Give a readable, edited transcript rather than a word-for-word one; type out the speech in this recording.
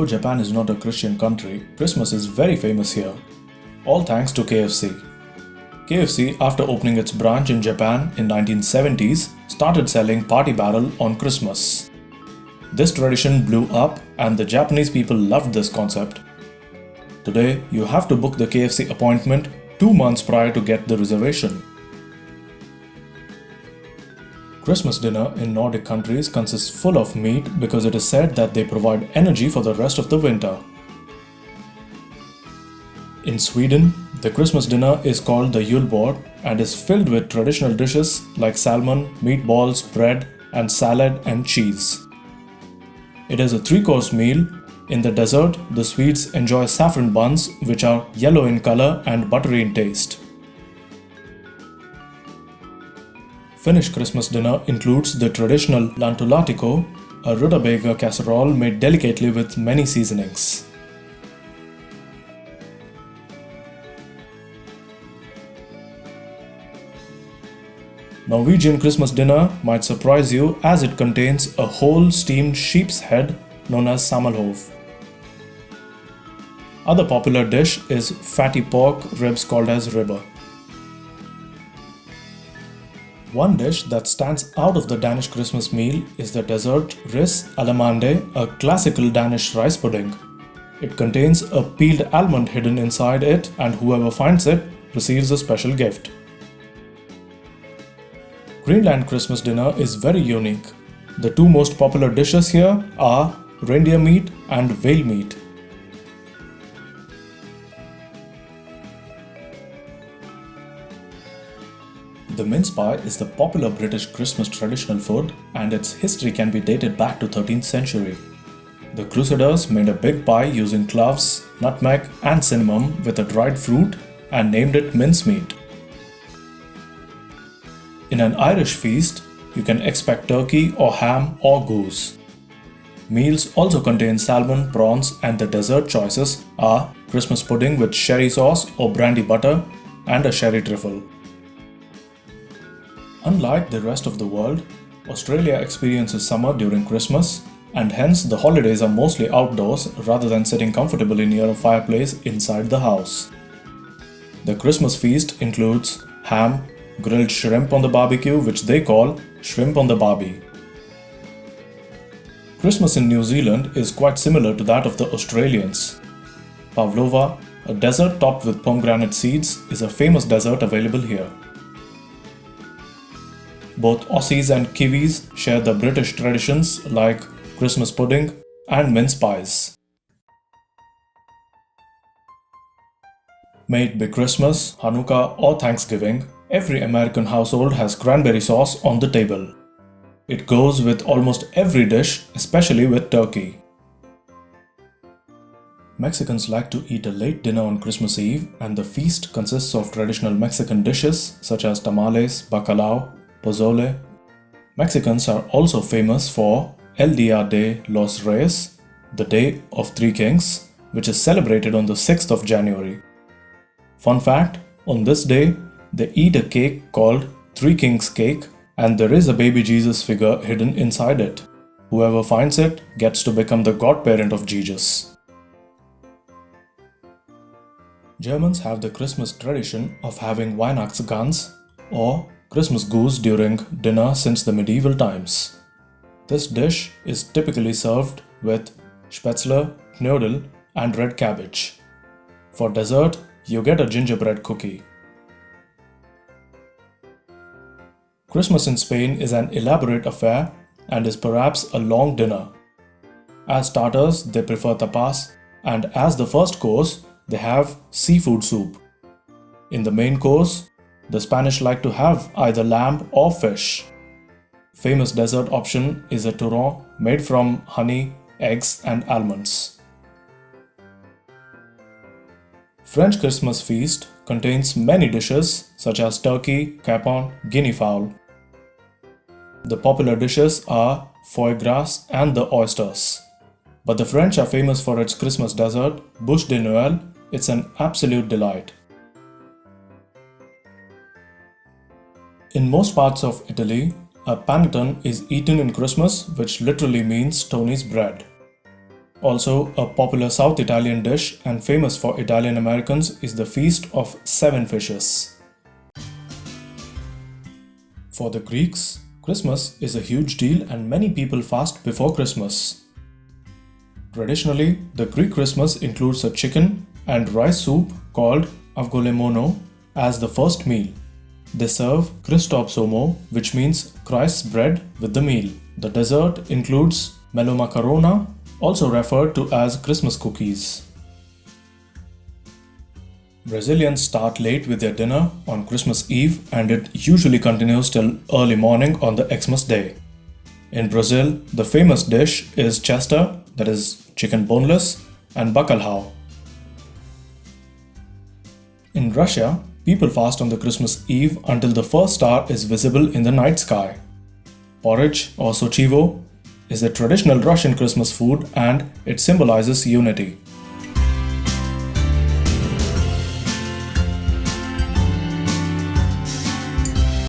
Although Japan is not a Christian country, Christmas is very famous here, all thanks to KFC. KFC, after opening its branch in Japan in 1970s, started selling Party Barrel on Christmas. This tradition blew up and the Japanese people loved this concept. Today, you have to book the KFC appointment 2 months prior to get the reservation. Christmas dinner in Nordic countries consists full of meat because it is said that they provide energy for the rest of the winter. In Sweden, the Christmas dinner is called the julbord and is filled with traditional dishes like salmon, meatballs, bread, and salad and cheese. It is a 3-course meal. In the dessert, the Swedes enjoy saffron buns which are yellow in color and buttery in taste. Finnish Christmas dinner includes the traditional lantulaatikko, a rutabaga casserole made delicately with many seasonings. Norwegian Christmas dinner might surprise you as it contains a whole steamed sheep's head known as sammelhov. Other popular dish is fatty pork ribs called as ribbe. One dish that stands out of the Danish Christmas meal is the dessert ris allemande, a classical Danish rice pudding. It contains a peeled almond hidden inside it, and whoever finds it receives a special gift. Greenland Christmas dinner is very unique. The two most popular dishes here are reindeer meat and whale meat. The mince pie is the popular British Christmas traditional food, and its history can be dated back to 13th century. The Crusaders made a big pie using cloves, nutmeg and cinnamon with a dried fruit and named it mincemeat. In an Irish feast, you can expect turkey or ham or goose. Meals also contain salmon, prawns, and the dessert choices are Christmas pudding with sherry sauce or brandy butter and a sherry trifle. Unlike the rest of the world, Australia experiences summer during Christmas, and hence the holidays are mostly outdoors rather than sitting comfortably near a fireplace inside the house. The Christmas feast includes ham, grilled shrimp on the barbecue, which they call shrimp on the barbie. Christmas in New Zealand is quite similar to that of the Australians. Pavlova, a dessert topped with pomegranate seeds, is a famous dessert available here. Both Aussies and Kiwis share the British traditions like Christmas pudding and mince pies. May it be Christmas, Hanukkah or Thanksgiving, every American household has cranberry sauce on the table. It goes with almost every dish, especially with turkey. Mexicans like to eat a late dinner on Christmas Eve, and the feast consists of traditional Mexican dishes such as tamales, bacalao, pozole. Mexicans are also famous for El Día de los Reyes, the Day of Three Kings, which is celebrated on the 6th of January. Fun fact, on this day, they eat a cake called Three Kings Cake, and there is a baby Jesus figure hidden inside it. Whoever finds it gets to become the godparent of Jesus. Germans have the Christmas tradition of having Weihnachtsgans or Christmas goose during dinner since the medieval times. This dish is typically served with spätzle, knödel and red cabbage. For dessert, you get a gingerbread cookie. Christmas in Spain is an elaborate affair and is perhaps a long dinner. As starters, they prefer tapas, and as the first course, they have seafood soup. In the main course, the Spanish like to have either lamb or fish. Famous dessert option is a turrón made from honey, eggs and almonds. French Christmas feast contains many dishes such as turkey, capon, guinea fowl. The popular dishes are foie gras and the oysters. But the French are famous for its Christmas dessert, bûche de Noël. It's an absolute delight. In most parts of Italy, a panettone is eaten in Christmas, which literally means Tony's bread. Also, a popular South Italian dish and famous for Italian Americans is the Feast of Seven Fishes. For the Greeks, Christmas is a huge deal and many people fast before Christmas. Traditionally, the Greek Christmas includes a chicken and rice soup called avgolemono as the first meal. They serve Christopsomo, which means Christ's bread, with the meal. The dessert includes melomacarona, also referred to as Christmas cookies. Brazilians start late with their dinner on Christmas Eve and it usually continues till early morning on the Xmas day. In Brazil, the famous dish is chester, that is chicken boneless, and bacalhau. In Russia, people fast on the Christmas Eve until the first star is visible in the night sky. Porridge or sochivo is a traditional Russian Christmas food and it symbolizes unity.